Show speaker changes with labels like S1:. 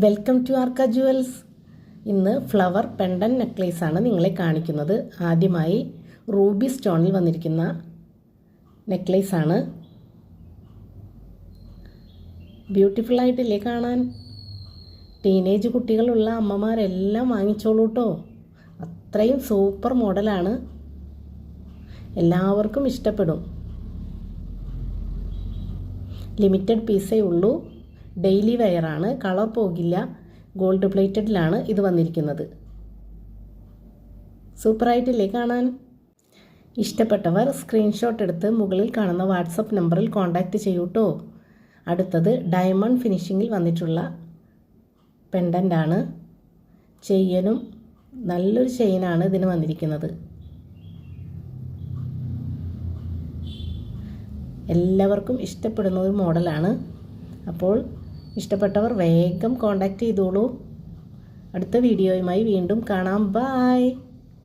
S1: Welcome to Arka jewels. ഇന്ന് flower pendant നെക്ലേസാണ് നിങ്ങളെ കാണിക്കുന്നത്. ആദ്യമായി റൂബി സ്റ്റോണിൽ വന്നിരിക്കുന്ന നെക്ലേസാണ്. ബ്യൂട്ടിഫുൾ ആയിട്ടില്ലേ കാണാൻ? ടീനേജ് കുട്ടികളുള്ള അമ്മമാരെല്ലാം വാങ്ങിച്ചോളൂ കേട്ടോ. അത്രയും സൂപ്പർ മോഡലാണ്, എല്ലാവർക്കും ഇഷ്ടപ്പെടും. ലിമിറ്റഡ് പീസേ ഉള്ളൂ. ഡെയിലി വെയറാണ്, കളർ പോകില്ല. ഗോൾഡ് പ്ലേറ്റഡിലാണ് ഇത് വന്നിരിക്കുന്നത്. സൂപ്പറായിട്ടില്ലേ കാണാൻ? ഇഷ്ടപ്പെട്ടവർ സ്ക്രീൻഷോട്ട് എടുത്ത് മുകളിൽ കാണുന്ന വാട്സപ്പ് നമ്പറിൽ കോൺടാക്റ്റ് ചെയ്യൂ കേട്ടോ. അടുത്തത് ഡയമണ്ട് ഫിനിഷിങ്ങിൽ വന്നിട്ടുള്ള പെൻഡൻ്റാണ്. ചെയിനും നല്ലൊരു ചെയിനാണ് ഇതിന് വന്നിരിക്കുന്നത്. എല്ലാവർക്കും ഇഷ്ടപ്പെടുന്ന ഒരു മോഡലാണ്. അപ്പോൾ ഇഷ്ടപ്പെട്ടവർ വേഗം കോൺടാക്റ്റ് ചെയ്തോളൂ. അടുത്ത വീഡിയോയുമായി വീണ്ടും കാണാം. ബൈ.